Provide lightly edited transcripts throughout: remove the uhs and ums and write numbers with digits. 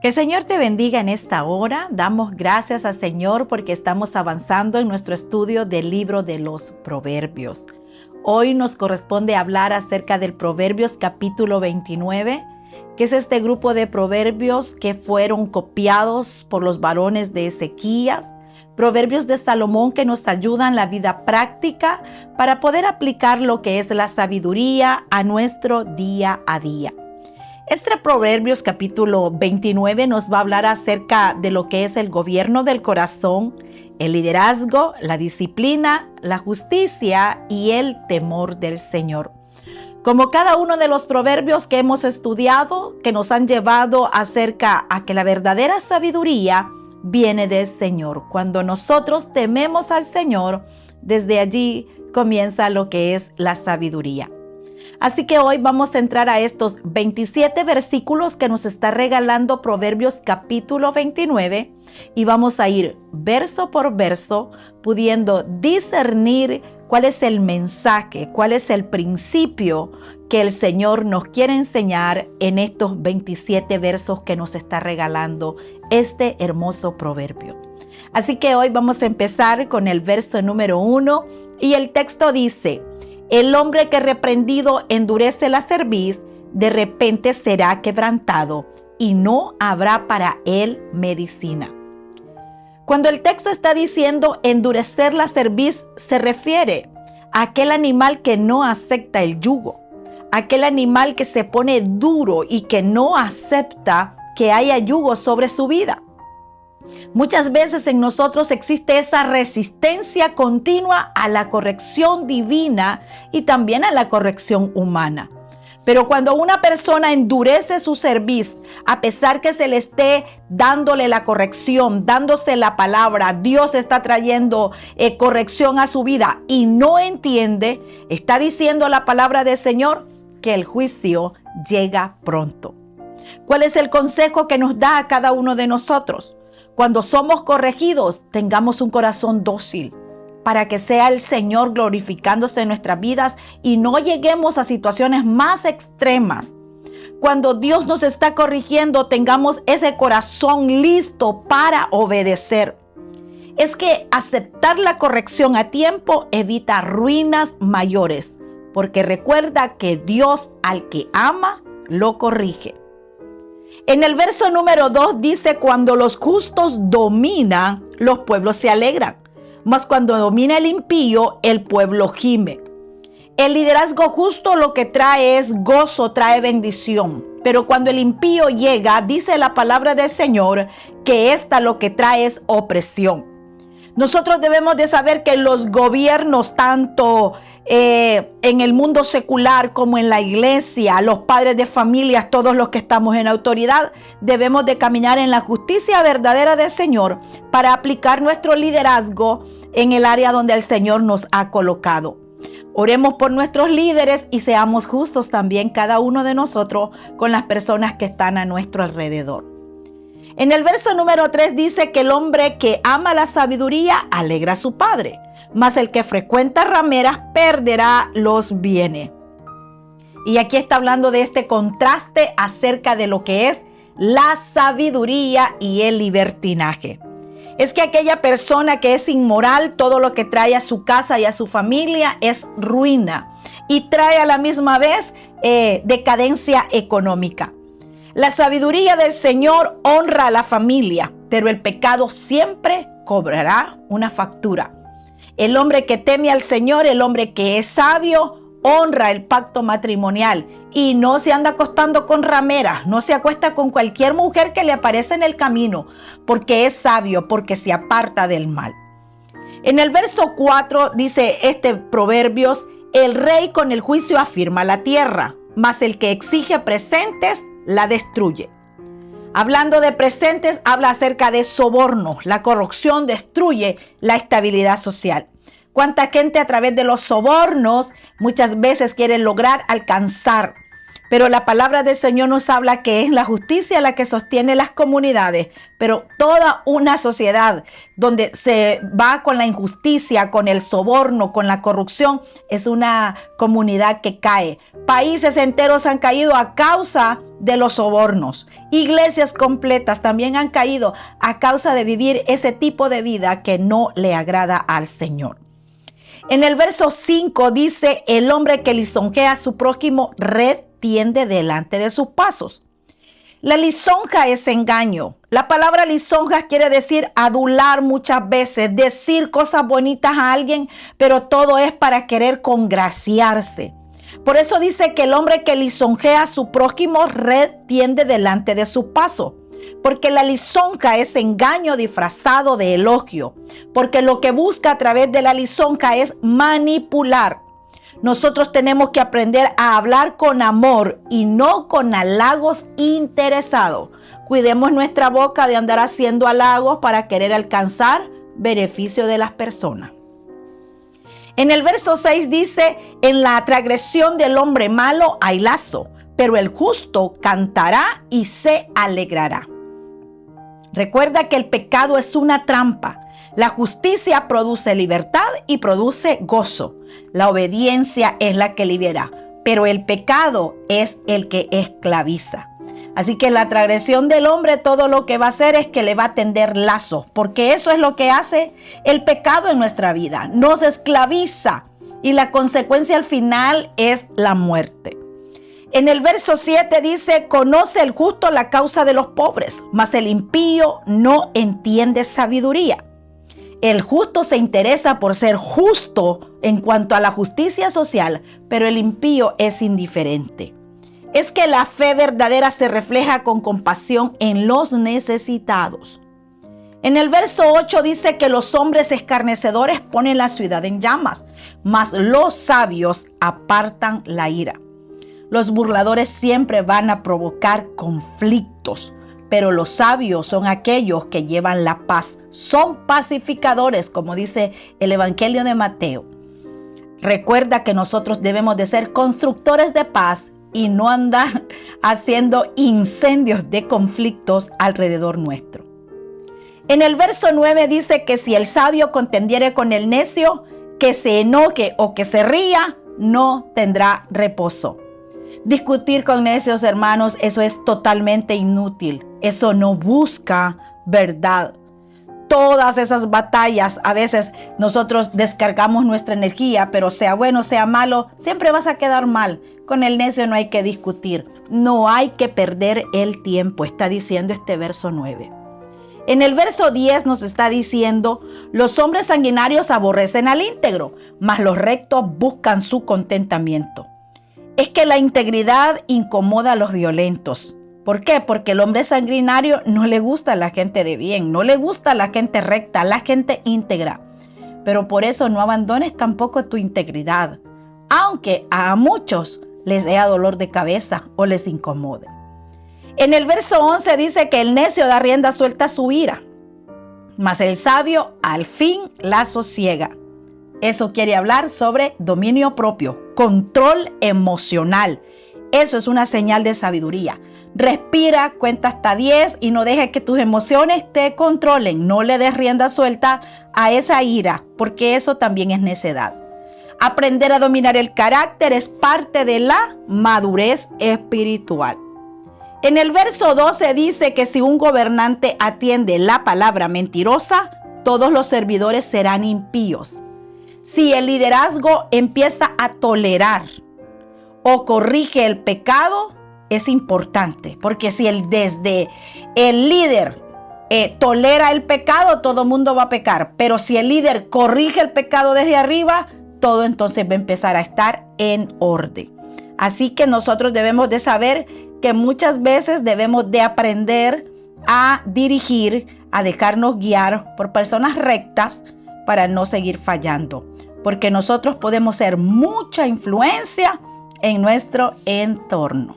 Que el Señor te bendiga en esta hora. Damos gracias al Señor porque estamos avanzando en nuestro estudio del libro de los Proverbios. Hoy nos corresponde hablar acerca del Proverbios capítulo 29, que es este grupo de proverbios que fueron copiados por los varones de Ezequías, proverbios de Salomón que nos ayudan en la vida práctica para poder aplicar lo que es la sabiduría a nuestro día a día. Este Proverbios capítulo 29 nos va a hablar acerca de lo que es el gobierno del corazón, el liderazgo, la disciplina, la justicia y el temor del Señor. Como cada uno de los proverbios que hemos estudiado, que nos han llevado acerca a que la verdadera sabiduría viene del Señor. Cuando nosotros tememos al Señor, desde allí comienza lo que es la sabiduría. Así que hoy vamos a entrar a estos 27 versículos que nos está regalando Proverbios capítulo 29 y vamos a ir verso por verso pudiendo discernir cuál es el mensaje, cuál es el principio que el Señor nos quiere enseñar en estos 27 versos que nos está regalando este hermoso proverbio. Así que hoy vamos a empezar con el verso número 1 y el texto dice: el hombre que reprendido endurece la cerviz, de repente será quebrantado y no habrá para él medicina. Cuando el texto está diciendo endurecer la cerviz, se refiere a aquel animal que no acepta el yugo, aquel animal que se pone duro y que no acepta que haya yugo sobre su vida. Muchas veces en nosotros existe esa resistencia continua a la corrección divina y también a la corrección humana. Pero cuando una persona endurece su cerviz, a pesar que se le esté dándole la corrección, dándose la palabra, Dios está trayendo corrección a su vida y no entiende, está diciendo la palabra del Señor que el juicio llega pronto. ¿Cuál es el consejo que nos da a cada uno de nosotros? Cuando somos corregidos, tengamos un corazón dócil para que sea el Señor glorificándose en nuestras vidas y no lleguemos a situaciones más extremas. Cuando Dios nos está corrigiendo, tengamos ese corazón listo para obedecer. Es que aceptar la corrección a tiempo evita ruinas mayores, porque recuerda que Dios al que ama, lo corrige. En el verso número 2 dice: cuando los justos dominan, los pueblos se alegran, mas cuando domina el impío, el pueblo gime. El liderazgo justo lo que trae es gozo, trae bendición. Pero cuando el impío llega, dice la palabra del Señor que esta lo que trae es opresión. Nosotros debemos de saber que los gobiernos, tanto en el mundo secular como en la iglesia, los padres de familias, todos los que estamos en autoridad, debemos de caminar en la justicia verdadera del Señor para aplicar nuestro liderazgo en el área donde el Señor nos ha colocado. Oremos por nuestros líderes y seamos justos también cada uno de nosotros con las personas que están a nuestro alrededor. En el verso número 3 dice que el hombre que ama la sabiduría alegra a su padre, mas el que frecuenta rameras perderá los bienes. Y aquí está hablando de este contraste acerca de lo que es la sabiduría y el libertinaje. Es que aquella persona que es inmoral, todo lo que trae a su casa y a su familia es ruina y trae a la misma vez decadencia económica. La sabiduría del Señor honra a la familia, pero el pecado siempre cobrará una factura. El hombre que teme al Señor, el hombre que es sabio, honra el pacto matrimonial y no se anda acostando con rameras, no se acuesta con cualquier mujer que le aparece en el camino, porque es sabio, porque se aparta del mal. En el verso 4 dice Proverbios: el rey con el juicio afirma la tierra, mas el que exige presentes la destruye. Hablando de presentes, habla acerca de soborno. La corrupción destruye la estabilidad social. ¿Cuánta gente a través de los sobornos muchas veces quiere lograr alcanzar? Pero la palabra del Señor nos habla que es la justicia la que sostiene las comunidades. Pero toda una sociedad donde se va con la injusticia, con el soborno, con la corrupción, es una comunidad que cae. Países enteros han caído a causa de los sobornos. Iglesias completas también han caído a causa de vivir ese tipo de vida que no le agrada al Señor. En el verso 5 dice, el hombre que lisonjea a su prójimo red tiende delante de sus pasos. La lisonja es engaño. La palabra lisonja quiere decir adular muchas veces, decir cosas bonitas a alguien, pero todo es para querer congraciarse. Por eso dice que el hombre que lisonjea a su prójimo red tiende delante de sus pasos. Porque la lisonja es engaño disfrazado de elogio. Porque lo que busca a través de la lisonja es manipular. Nosotros tenemos que aprender a hablar con amor y no con halagos interesados. Cuidemos nuestra boca de andar haciendo halagos para querer alcanzar beneficio de las personas. En el verso 6 dice, en la transgresión del hombre malo hay lazo, pero el justo cantará y se alegrará. Recuerda que el pecado es una trampa. La justicia produce libertad y produce gozo. La obediencia es la que libera, pero el pecado es el que esclaviza. Así que la transgresión del hombre todo lo que va a hacer es que le va a tender lazos, porque eso es lo que hace el pecado en nuestra vida. Nos esclaviza y la consecuencia al final es la muerte. En el verso 7 dice, conoce el justo la causa de los pobres, mas el impío no entiende sabiduría. El justo se interesa por ser justo en cuanto a la justicia social, pero el impío es indiferente. Es que la fe verdadera se refleja con compasión en los necesitados. En el verso 8 dice que los hombres escarnecedores ponen la ciudad en llamas, mas los sabios apartan la ira. Los burladores siempre van a provocar conflictos, pero los sabios son aquellos que llevan la paz, son pacificadores, como dice el Evangelio de Mateo. Recuerda que nosotros debemos de ser constructores de paz y no andar haciendo incendios de conflictos alrededor nuestro. En el verso 9 dice que si el sabio contendiere con el necio, que se enoje o que se ría, no tendrá reposo. Discutir con necios, hermanos, eso es totalmente inútil. Eso no busca verdad. Todas esas batallas, a veces nosotros descargamos nuestra energía, pero sea bueno, sea malo, siempre vas a quedar mal. Con el necio no hay que discutir, no hay que perder el tiempo, está diciendo este verso 9. En el verso 10 nos está diciendo, los hombres sanguinarios aborrecen al íntegro, mas los rectos buscan su contentamiento. Es que la integridad incomoda a los violentos. ¿Por qué? Porque el hombre sanguinario no le gusta a la gente de bien, no le gusta a la gente recta, a la gente íntegra. Pero por eso no abandones tampoco tu integridad, aunque a muchos les sea dolor de cabeza o les incomode. En el verso 11 dice que el necio da rienda suelta a su ira, mas el sabio al fin la sosiega. Eso quiere hablar sobre dominio propio, control emocional. Eso es una señal de sabiduría. Respira, cuenta hasta 10 y no dejes que tus emociones te controlen. No le des rienda suelta a esa ira, porque eso también es necedad. Aprender a dominar el carácter es parte de la madurez espiritual. En el verso 12 dice que si un gobernante atiende la palabra mentirosa, todos los servidores serán impíos. Si el liderazgo empieza a tolerar o corrige el pecado, es importante, porque si desde el líder tolera el pecado, todo el mundo va a pecar. Pero si el líder corrige el pecado desde arriba, todo entonces va a empezar a estar en orden. Así que nosotros debemos de saber que muchas veces debemos de aprender a dirigir, a dejarnos guiar por personas rectas para no seguir fallando. Porque nosotros podemos ser mucha influencia en nuestro entorno.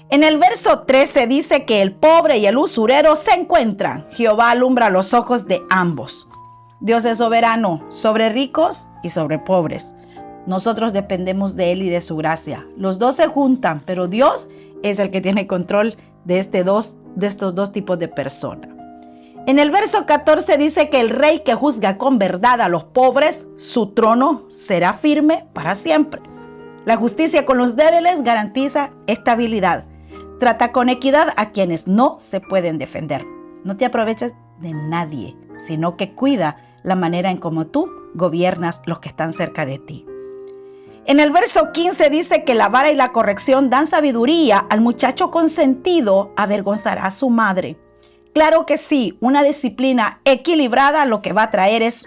En el verso 13 dice que el pobre y el usurero se encuentran. Jehová alumbra los ojos de ambos. Dios es soberano sobre ricos y sobre pobres. Nosotros dependemos de Él y de su gracia. Los dos se juntan, pero Dios es el que tiene control de estos dos tipos de personas. En el verso 14 dice que el rey que juzga con verdad a los pobres, su trono será firme para siempre. La justicia con los débiles garantiza estabilidad. Trata con equidad a quienes no se pueden defender. No te aproveches de nadie, sino que cuida la manera en cómo tú gobiernas los que están cerca de ti. En el verso 15 dice que la vara y la corrección dan sabiduría. Al muchacho consentido avergonzará a su madre. Claro que sí, una disciplina equilibrada lo que va a traer es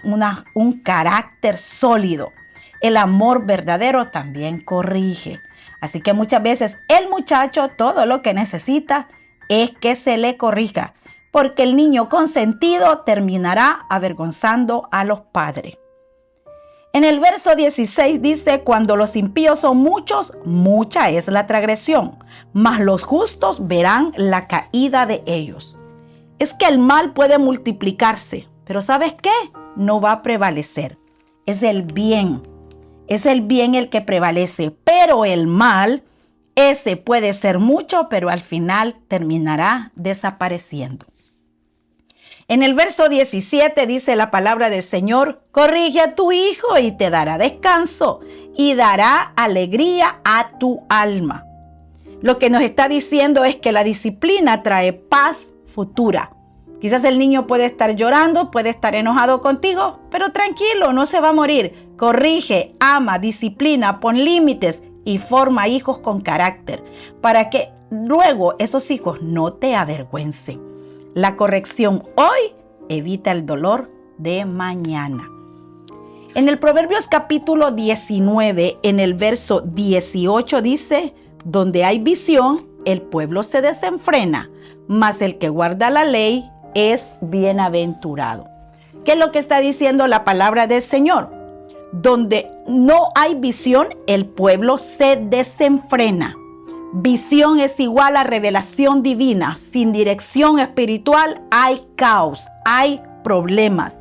un carácter sólido. El amor verdadero también corrige. Así que muchas veces el muchacho todo lo que necesita es que se le corrija, porque el niño consentido terminará avergonzando a los padres. En el verso 16 dice, cuando los impíos son muchos, mucha es la transgresión, mas los justos verán la caída de ellos. Es que el mal puede multiplicarse, pero ¿sabes qué? No va a prevalecer. Es el bien el que prevalece, pero el mal, ese puede ser mucho, pero al final terminará desapareciendo. En el verso 17 dice la palabra del Señor, corrige a tu hijo y te dará descanso y dará alegría a tu alma. Lo que nos está diciendo es que la disciplina trae paz futura. Quizás el niño puede estar llorando, puede estar enojado contigo, pero tranquilo, no se va a morir. Corrige, ama, disciplina, pon límites y forma hijos con carácter para que luego esos hijos no te avergüencen. La corrección hoy evita el dolor de mañana. En el Proverbios capítulo 19, en el verso 18 dice, donde hay visión, el pueblo se desenfrena, mas el que guarda la ley es bienaventurado. ¿Qué es lo que está diciendo la palabra del Señor? Donde no hay visión, el pueblo se desenfrena. Visión es igual a revelación divina. Sin dirección espiritual hay caos, hay problemas.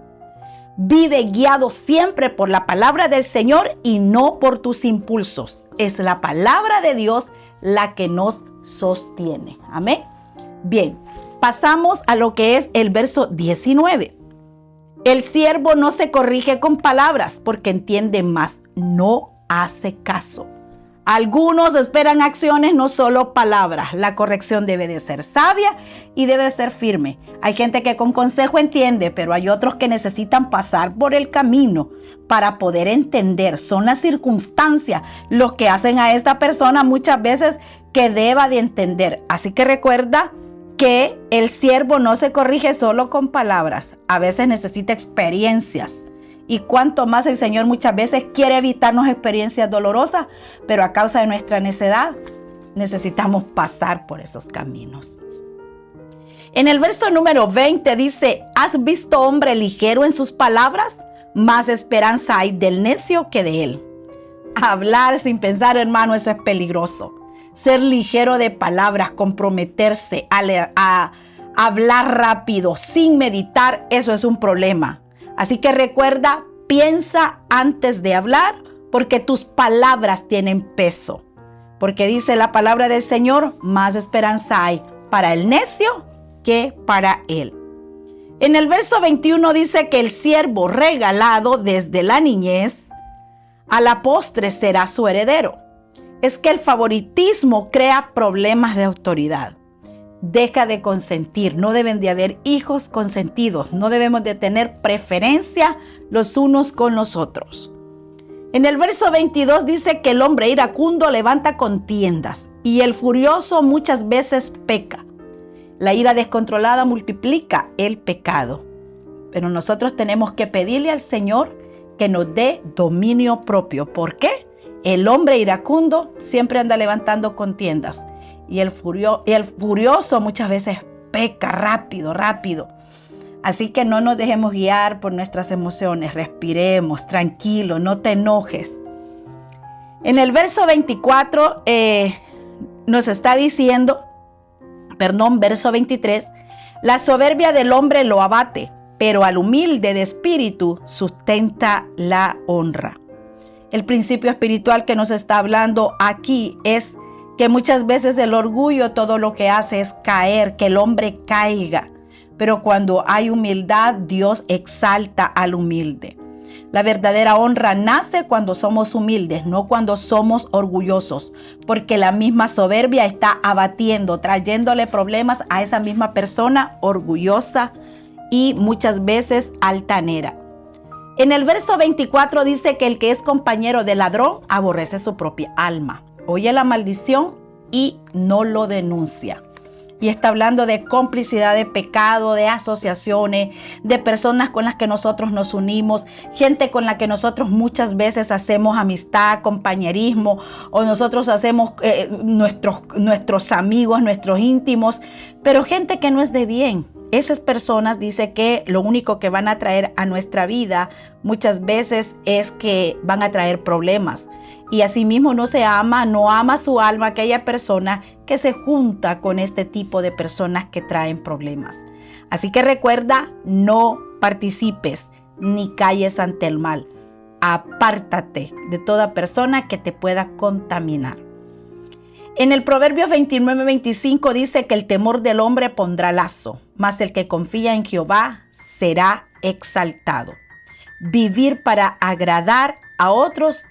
Vive guiado siempre por la palabra del Señor y no por tus impulsos. Es la palabra de Dios la que nos sostiene. Amén. Bien, pasamos a lo que es el verso 19. El siervo no se corrige con palabras porque entiende más, no hace caso. Algunos esperan acciones, no solo palabras. La corrección debe de ser sabia y debe de ser firme. Hay gente que con consejo entiende, pero hay otros que necesitan pasar por el camino para poder entender. Son las circunstancias los que hacen a esta persona muchas veces que deba de entender. Así que recuerda que el siervo no se corrige solo con palabras. A veces necesita experiencias. Y cuanto más el Señor muchas veces quiere evitarnos experiencias dolorosas, pero a causa de nuestra necedad necesitamos pasar por esos caminos. En el verso número 20 dice, ¿has visto hombre ligero en sus palabras? Más esperanza hay del necio que de él. Hablar sin pensar, hermano, eso es peligroso. Ser ligero de palabras, comprometerse a hablar rápido, sin meditar, eso es un problema. Así que recuerda, piensa antes de hablar, porque tus palabras tienen peso. Porque dice la palabra del Señor, más esperanza hay para el necio que para él. En el verso 21 dice que el siervo regalado desde la niñez, a la postre será su heredero. Es que el favoritismo crea problemas de autoridad. Deja de consentir, no deben de haber hijos consentidos, no debemos de tener preferencia los unos con los otros. En el verso 22 dice que el hombre iracundo levanta contiendas y el furioso muchas veces peca. La ira descontrolada multiplica el pecado, pero nosotros tenemos que pedirle al Señor que nos dé dominio propio. ¿Por qué? El hombre iracundo siempre anda levantando contiendas. Y el furioso muchas veces peca rápido. Así que no nos dejemos guiar por nuestras emociones. Respiremos, tranquilo, no te enojes. En el verso 24 nos está diciendo, verso 23, la soberbia del hombre lo abate, pero al humilde de espíritu sustenta la honra. El principio espiritual que nos está hablando aquí es que muchas veces el orgullo todo lo que hace es caer, que el hombre caiga. Pero cuando hay humildad, Dios exalta al humilde. La verdadera honra nace cuando somos humildes, no cuando somos orgullosos, porque la misma soberbia está abatiendo, trayéndole problemas a esa misma persona orgullosa y muchas veces altanera. En el verso 24 dice que el que es compañero de ladrón aborrece su propia alma. Oye la maldición y no lo denuncia. Y está hablando de complicidad de pecado, de asociaciones, de personas con las que nosotros nos unimos, gente con la que nosotros muchas veces hacemos amistad, compañerismo, o nosotros hacemos nuestros amigos, nuestros íntimos, pero gente que no es de bien. Esas personas dice que lo único que van a traer a nuestra vida muchas veces es que van a traer problemas. Y asimismo no ama su alma aquella persona que se junta con este tipo de personas que traen problemas. Así que recuerda, no participes ni calles ante el mal. Apártate de toda persona que te pueda contaminar. En el Proverbios 29:25 dice que el temor del hombre pondrá lazo, mas el que confía en Jehová será exaltado. Vivir para agradar a otros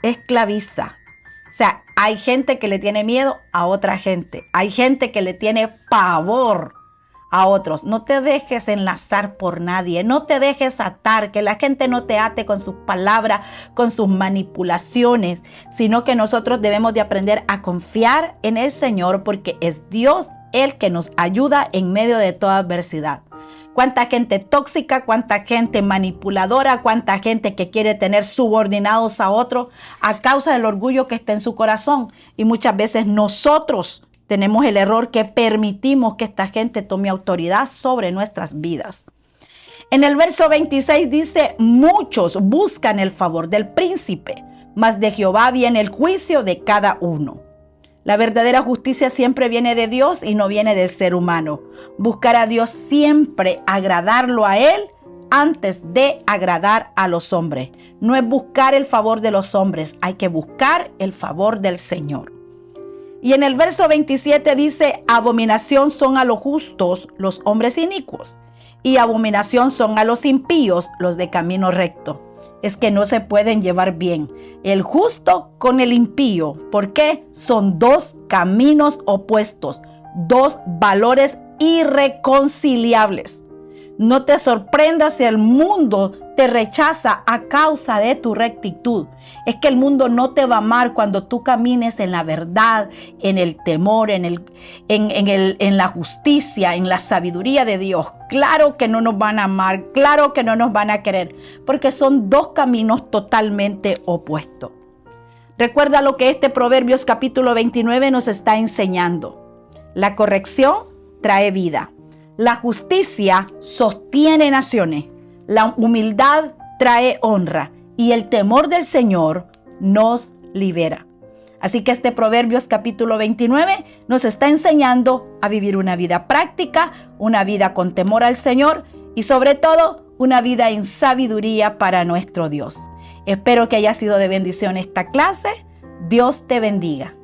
esclaviza. O sea, hay gente que le tiene miedo a otra gente. Hay gente que le tiene pavor a otros. No te dejes enlazar por nadie. No te dejes atar. Que la gente no te ate con sus palabras, con sus manipulaciones, sino que nosotros debemos de aprender a confiar en el Señor, porque es Dios el que nos ayuda en medio de toda adversidad. Cuánta gente tóxica, cuánta gente manipuladora, cuánta gente que quiere tener subordinados a otros a causa del orgullo que está en su corazón. Y muchas veces nosotros tenemos el error que permitimos que esta gente tome autoridad sobre nuestras vidas. En el verso 26 dice, muchos buscan el favor del príncipe, mas de Jehová viene el juicio de cada uno. La verdadera justicia siempre viene de Dios y no viene del ser humano. Buscar a Dios siempre, agradarlo a Él antes de agradar a los hombres. No es buscar el favor de los hombres, hay que buscar el favor del Señor. Y en el verso 27 dice, abominación son a los justos los hombres inicuos, y abominación son a los impíos los de camino recto. Es que no se pueden llevar bien el justo con el impío. ¿Por qué? Son dos caminos opuestos, dos valores irreconciliables. No te sorprendas si el mundo te rechaza a causa de tu rectitud. Es que el mundo no te va a amar cuando tú camines en la verdad, en el temor, en la justicia, en la sabiduría de Dios. Claro que no nos van a amar, claro que no nos van a querer, porque son dos caminos totalmente opuestos. Recuerda lo que este Proverbios capítulo 29 nos está enseñando. La corrección trae vida. La justicia sostiene naciones, la humildad trae honra y el temor del Señor nos libera. Así que este Proverbios capítulo 29 nos está enseñando a vivir una vida práctica, una vida con temor al Señor y sobre todo una vida en sabiduría para nuestro Dios. Espero que haya sido de bendición esta clase. Dios te bendiga.